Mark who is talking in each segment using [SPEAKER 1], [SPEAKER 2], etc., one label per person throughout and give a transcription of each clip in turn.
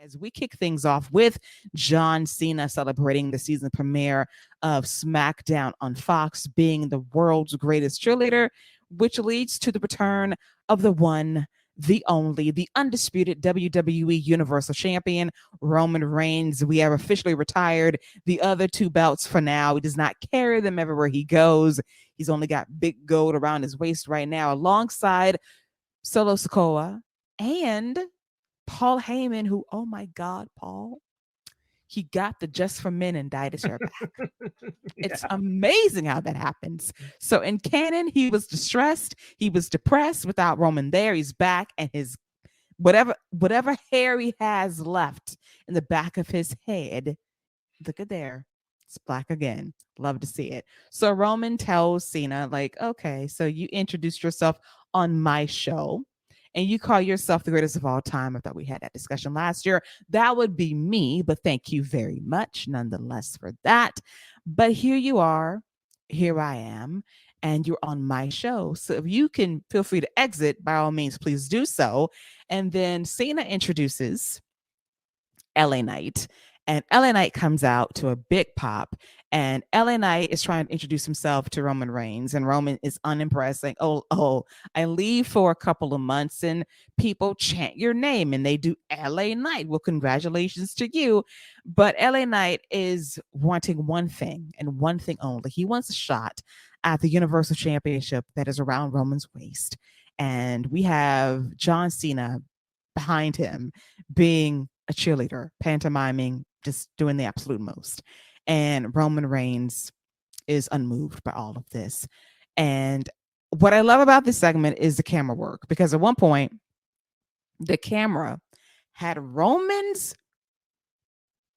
[SPEAKER 1] as we kick things off with John Cena celebrating the season premiere of SmackDown on Fox being the world's greatest cheerleader, which leads to the return of the one, the only, the undisputed WWE Universal Champion, Roman Reigns. We have officially retired the other two belts for now. He does not carry them everywhere he goes. He's only got big gold around his waist right now, alongside Solo Sikoa and Paul Heyman, who, oh my God, Paul, he got the Just for Men indicted hair back. It's amazing how that happens. So in canon, he was distressed. He was depressed without Roman there. He's back, and his whatever hair he has left in the back of his head, look at there. It's black again. Love to see it. So Roman tells Cena, like, okay, so you introduced yourself on my show and you call yourself the greatest of all time. I thought we had that discussion last year. That would be me, but thank you very much nonetheless for that. But here you are, here I am, and you're on my show. So if you can feel free to exit, by all means, please do so. And then Cena introduces LA Knight, and LA Knight comes out to a big pop, and LA Knight is trying to introduce himself to Roman Reigns, and Roman is unimpressed, saying, oh, I leave for a couple of months and people chant your name and they do LA Knight. Well, congratulations to you. But LA Knight is wanting one thing and one thing only. He wants a shot at the Universal Championship that is around Roman's waist. And we have John Cena behind him being a cheerleader, pantomiming, just doing the absolute most. And Roman Reigns is unmoved by all of this. And what I love about this segment is the camera work, because at one point, the camera had Roman's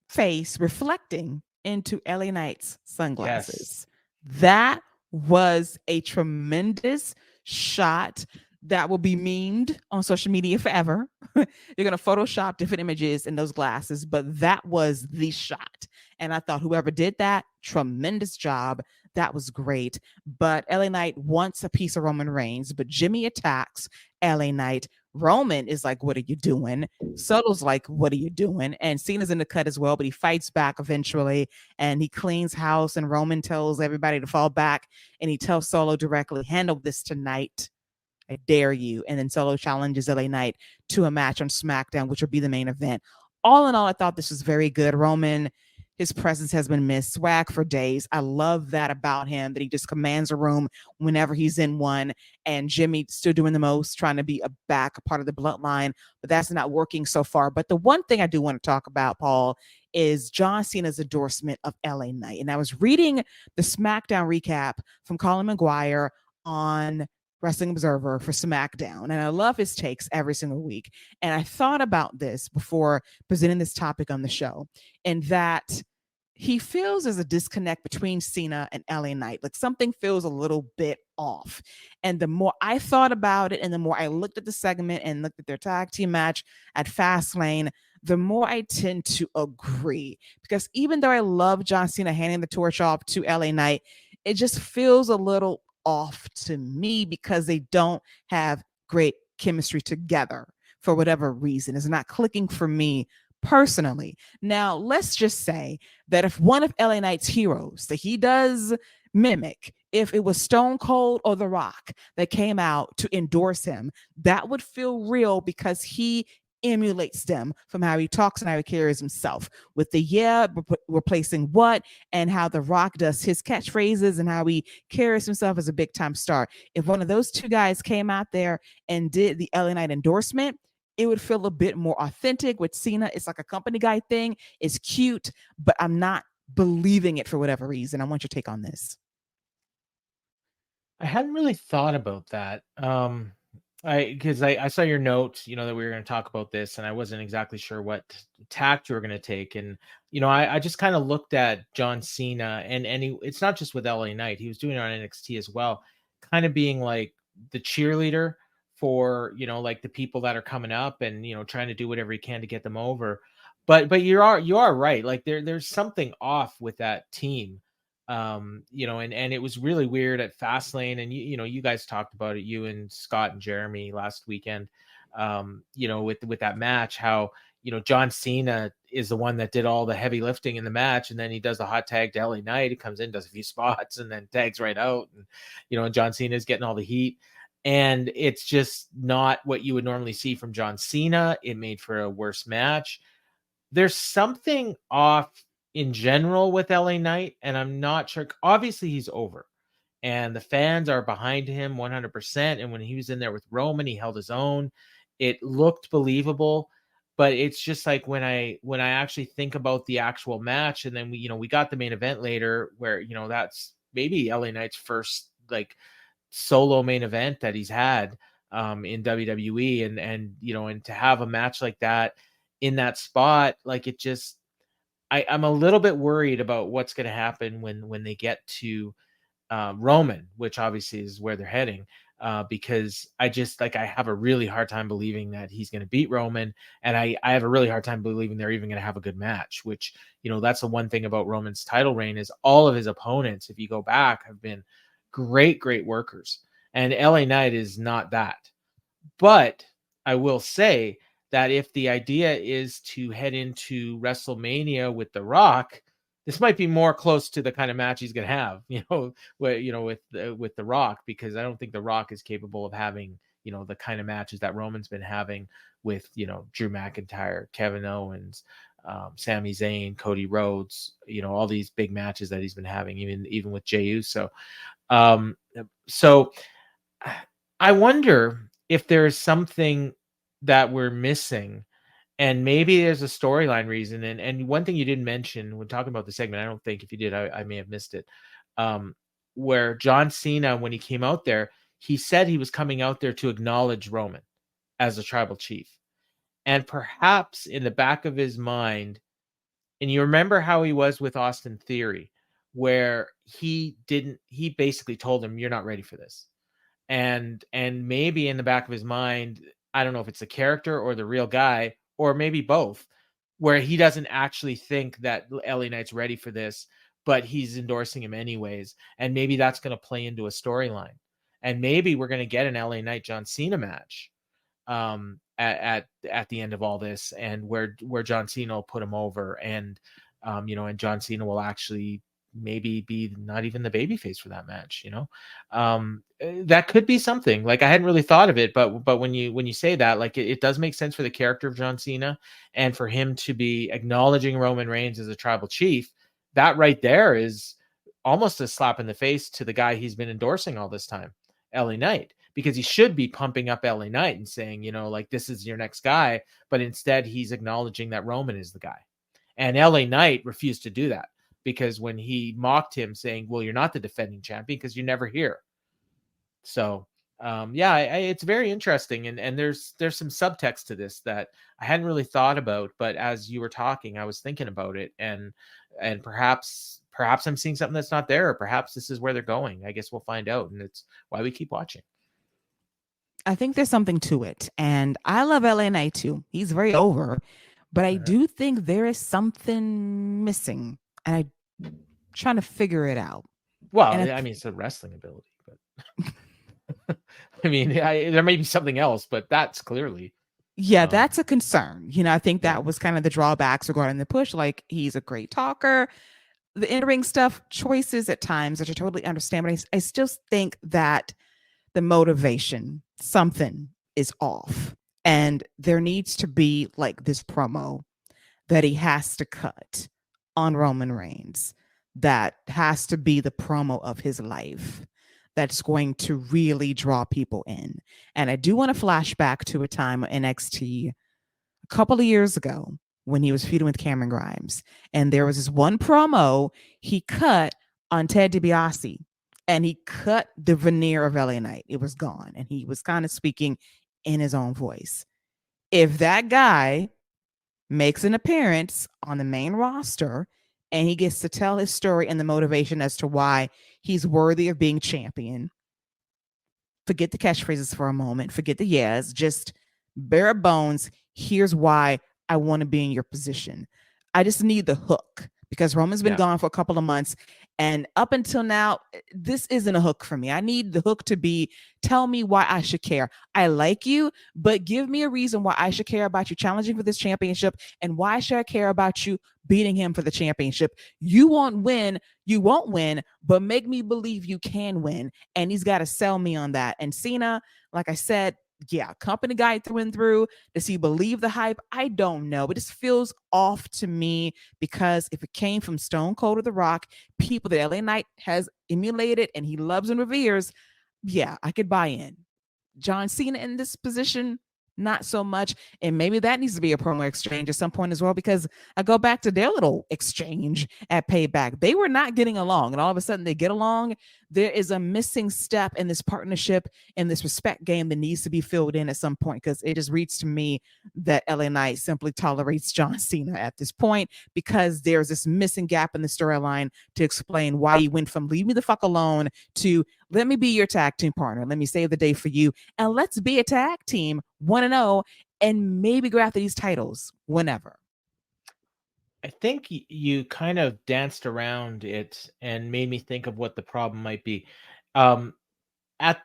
[SPEAKER 1] face reflecting into LA Knight's sunglasses. Yes. That was a tremendous shot that will be memed on social media forever. You're going to Photoshop different images in those glasses, but that was the shot. And I thought whoever did that, tremendous job. That was great. But LA Knight wants a piece of Roman Reigns, but Jimmy attacks LA Knight. Roman is like, what are you doing? Solo's like, what are you doing? And Cena's in the cut as well, but he fights back eventually and he cleans house, and Roman tells everybody to fall back, and he tells Solo directly, handle this tonight. I dare you. And then Solo challenges LA Knight to a match on SmackDown, which will be the main event. All in all, I thought this was very good. Roman, his presence has been missed. Swag for days. I love that about him, that he just commands a room whenever he's in one. And Jimmy still doing the most, trying to be a part of the bloodline, but that's not working so far. But the one thing I do want to talk about, Paul, is John Cena's endorsement of LA Knight. And I was reading the SmackDown recap from Colin McGuire on Wrestling Observer for SmackDown, and I love his takes every single week. And I thought about this before presenting this topic on the show, and that he feels there's a disconnect between Cena and LA Knight. Like something feels a little bit off. And the more I thought about it, and the more I looked at the segment and looked at their tag team match at Fastlane, the more I tend to agree. Because even though I love John Cena handing the torch off to LA Knight, it just feels a little off to me because they don't have great chemistry together for whatever reason. It's not clicking for me personally. Now, let's just say that if one of LA Knight's heroes that he does mimic, if it was Stone Cold or The Rock that came out to endorse him, that would feel real because he emulates them from how he talks and how he carries himself, with the replacing what, and how The Rock does his catchphrases and how he carries himself as a big time star. If one of those two guys came out there and did the LA Knight endorsement, it would feel a bit more authentic. With Cena, it's like a company guy thing. It's cute, but I'm not believing it for whatever reason. I want your take on this.
[SPEAKER 2] I hadn't really thought about that. Because I saw your notes, that we were going to talk about this, and I wasn't exactly sure what tact you were going to take. And, I just kind of looked at John Cena, and it's not just with LA Knight. He was doing it on NXT as well, kind of being like the cheerleader for, like the people that are coming up and, trying to do whatever he can to get them over. But you are right. Like there's something off with that team. And it was really weird at Fastlane, and you guys talked about it, you and Scott and Jeremy last weekend, with that match, how John Cena is the one that did all the heavy lifting in the match, and then he does the hot tag to LA Knight. He comes in, does a few spots, and then tags right out. And John Cena is getting all the heat. And it's just not what you would normally see from John Cena. It made for a worse match. There's something off in general with LA Knight, and I'm not sure. Obviously, he's over, and the fans are behind him 100%. And when he was in there with Roman, he held his own. It looked believable, but it's just like when I actually think about the actual match, and then we got the main event later, where that's maybe LA Knight's first like solo main event that he's had in WWE, and to have a match like that in that spot, like it just, I'm a little bit worried about what's going to happen when they get to Roman, which obviously is where they're heading, because I just I have a really hard time believing that he's going to beat Roman, and I have a really hard time believing they're even going to have a good match. Which that's the one thing about Roman's title reign is all of his opponents, if you go back, have been great workers, and LA Knight is not that. But I will say that if the idea is to head into WrestleMania with The Rock, this might be more close to the kind of match he's going to have, with The Rock, because I don't think The Rock is capable of having, the kind of matches that Roman's been having with, Drew McIntyre, Kevin Owens, Sami Zayn, Cody Rhodes, all these big matches that he's been having, even with Jey Uso. So I wonder if there's something that we're missing, and maybe there's a storyline reason. And one thing you didn't mention when talking about the segment, I don't think if you did, I may have missed it, where John Cena, when he came out there, he said he was coming out there to acknowledge Roman as a tribal chief. And perhaps in the back of his mind, and you remember how he was with Austin Theory, where he basically told him, you're not ready for this. And maybe in the back of his mind, I don't know if it's the character or the real guy, or maybe both, where he doesn't actually think that LA Knight's ready for this, but he's endorsing him anyways. And maybe that's going to play into a storyline. And maybe we're going to get an LA Knight John Cena match at the end of all this, and where John Cena will put him over, and and John Cena will actually maybe be not even the babyface for that match. That could be something. Like, I hadn't really thought of it, but when you say that, like, it does make sense for the character of John Cena, and for him to be acknowledging Roman Reigns as a tribal chief. That right there is almost a slap in the face to the guy he's been endorsing all this time, LA Knight, because he should be pumping up LA Knight and saying, like, this is your next guy, but instead he's acknowledging that Roman is the guy. And LA Knight refused to do that, because when he mocked him saying, well, you're not the defending champion because you're never here. So it's very interesting. And there's some subtext to this that I hadn't really thought about, but as you were talking, I was thinking about it, and perhaps I'm seeing something that's not there, or perhaps this is where they're going. I guess we'll find out. And it's why we keep watching.
[SPEAKER 1] I think there's something to it. And I love LA Knight too. He's very over, but I do think there is something missing, and I'm trying to figure it out.
[SPEAKER 2] Well, I mean, it's a wrestling ability, but I mean, there may be something else, but that's clearly.
[SPEAKER 1] Yeah, that's a concern. I think that was kind of the drawbacks regarding the push. Like, he's a great talker. The in-ring stuff, choices at times that I totally understand, but I still think that the motivation, something is off. And there needs to be like this promo that he has to cut on Roman Reigns. That has to be the promo of his life. That's going to really draw people in. And I do want to flash back to a time of NXT a couple of years ago when he was feuding with Cameron Grimes. And there was this one promo he cut on Ted DiBiase, and he cut the veneer of LA Knight. It was gone. And he was kind of speaking in his own voice. If that guy makes an appearance on the main roster and he gets to tell his story and the motivation as to why he's worthy of being champion, forget the catchphrases for a moment, forget the yes, just bare bones, here's why I want to be in your position. I just need the hook, because Roman's been gone for a couple of months, And up until now, this isn't a hook for me. I need the hook to be, tell me why I should care. I like you, but give me a reason why I should care about you challenging for this championship, and why should I care about you beating him for the championship. You won't win, but make me believe you can win. And he's got to sell me on that. And Cena, like I said, yeah, company guy through and through. Does he believe the hype? I don't know. It just feels off to me, because if it came from Stone Cold or The Rock, people that LA Knight has emulated and he loves and reveres, yeah, I could buy in. John Cena in this position, not so much. And maybe that needs to be a promo exchange at some point as well, because I go back to their little exchange at Payback. They were not getting along, and all of a sudden they get along. There is a missing step in this partnership, in this respect game, that needs to be filled in at some point, because it just reads to me that LA Knight simply tolerates John Cena at this point, because there's this missing gap in the storyline to explain why he went from leave me the fuck alone to let me be your tag team partner. Let me save the day for you. And let's be a tag team 1-0, and maybe go after these titles whenever.
[SPEAKER 2] I think you kind of danced around it and made me think of what the problem might be. Um, at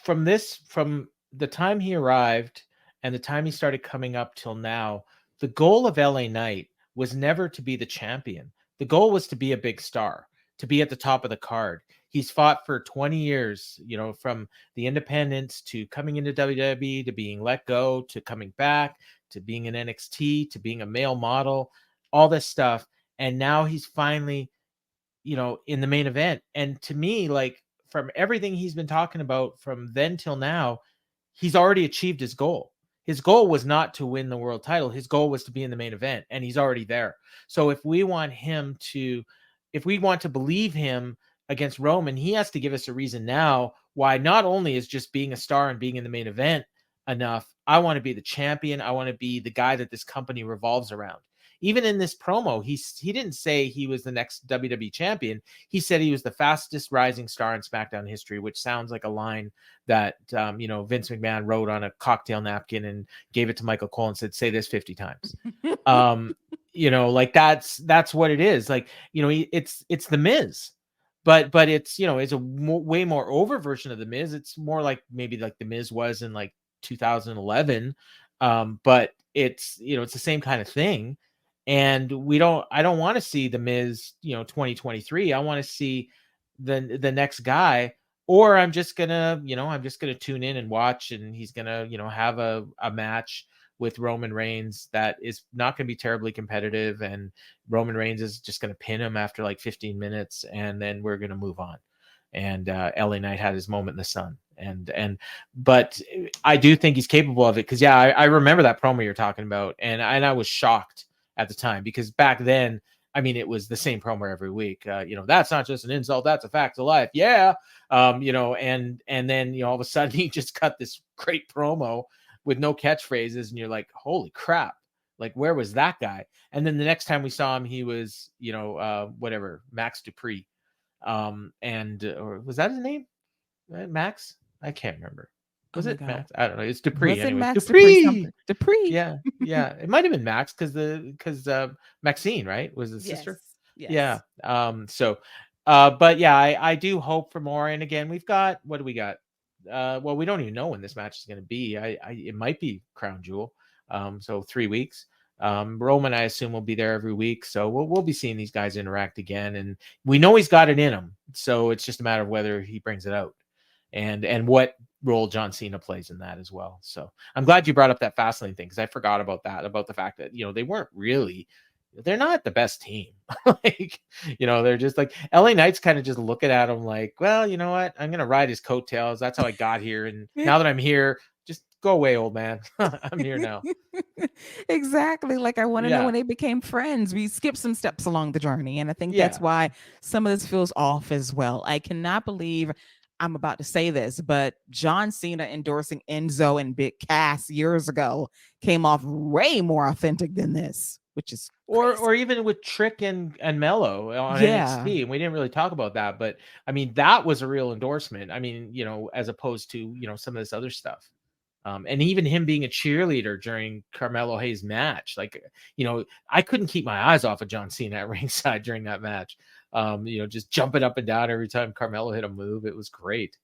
[SPEAKER 2] from the time he arrived and the time he started coming up till now, the goal of LA Knight was never to be the champion. The goal was to be a big star, to be at the top of the card. He's fought for 20 years, from the independents to coming into WWE, to being let go, to coming back, to being in NXT, to being a male model, all this stuff. And now he's finally, in the main event. And to me, like, from everything he's been talking about from then till now, he's already achieved his goal. His goal was not to win the world title. His goal was to be in the main event, and he's already there. So if we want to believe him against Roman, he has to give us a reason now why not only is just being a star and being in the main event enough. I want to be the champion. I want to be the guy that this company revolves around. Even in this promo, he didn't say he was the next WWE champion. He said he was the fastest rising star in SmackDown history, which sounds like a line that Vince McMahon wrote on a cocktail napkin and gave it to Michael Cole and said, "Say this 50 times." Like that's what it is. Like, it's the Miz, but it's it's a way more over version of the Miz. It's more like maybe like the Miz was in like 2011, but it's it's the same kind of thing. And I don't want to see the Miz, 2023. I want to see the next guy, or I'm just gonna tune in and watch, and he's gonna, have a match with Roman Reigns that is not going to be terribly competitive, and Roman Reigns is just going to pin him after like 15 minutes, and then we're going to move on. And LA Knight had his moment in the sun, but I do think he's capable of it, because I remember that promo you're talking about, and I was shocked at the time, because back then, I mean, it was the same promo every week. That's not just an insult, that's a fact of life. Yeah. And then, all of a sudden he just cut this great promo with no catchphrases, and you're like, holy crap. Like, where was that guy? And then the next time we saw him, he was, whatever, Max Dupree. Or was that his name? Max? I can't remember. Was it Max? I don't know. It's Dupree.
[SPEAKER 1] Was it
[SPEAKER 2] anyways.
[SPEAKER 1] Max
[SPEAKER 2] Dupree.
[SPEAKER 1] Dupree.
[SPEAKER 2] Yeah. It might have been Max, because Maxine, right, was the sister.
[SPEAKER 1] Yes.
[SPEAKER 2] Yeah. But yeah, I do hope for more. And again, we've got, what do we got? Well, we don't even know when this match is going to be. It might be Crown Jewel. So 3 weeks. Roman, I assume, will be there every week. So we'll be seeing these guys interact again, and we know he's got it in him. So it's just a matter of whether he brings it out, and what role John Cena plays in that as well. So I'm glad you brought up that Fastlane thing, because I forgot about that, about the fact that, they're not the best team. Like, they're just like, LA Knight's kind of just looking at him like, well, you know what? I'm going to ride his coattails. That's how I got here. And now that I'm here, just go away, old man. I'm here now.
[SPEAKER 1] Exactly. Like, I want to know when they became friends. We skipped some steps along the journey. And I think that's why some of this feels off as well. I cannot believe I'm about to say this, but John Cena endorsing Enzo and Big Cass years ago came off way more authentic than this, which is
[SPEAKER 2] or even with Trick and Mello on NXT. And we didn't really talk about that, but I mean, that was a real endorsement. I mean, as opposed to, some of this other stuff. And even him being a cheerleader during Carmelo Hayes' match, like, I couldn't keep my eyes off of John Cena at ringside during that match. Just jumping up and down every time Carmelo hit a move. It was great.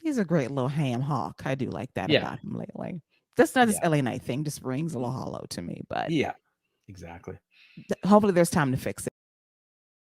[SPEAKER 1] He's a great little ham hock. I do like that
[SPEAKER 2] Yeah.
[SPEAKER 1] about him lately. That's not this
[SPEAKER 2] Yeah.
[SPEAKER 1] LA Knight thing, just rings a little hollow to me, but
[SPEAKER 2] Yeah, exactly.
[SPEAKER 1] hopefully there's time to fix it.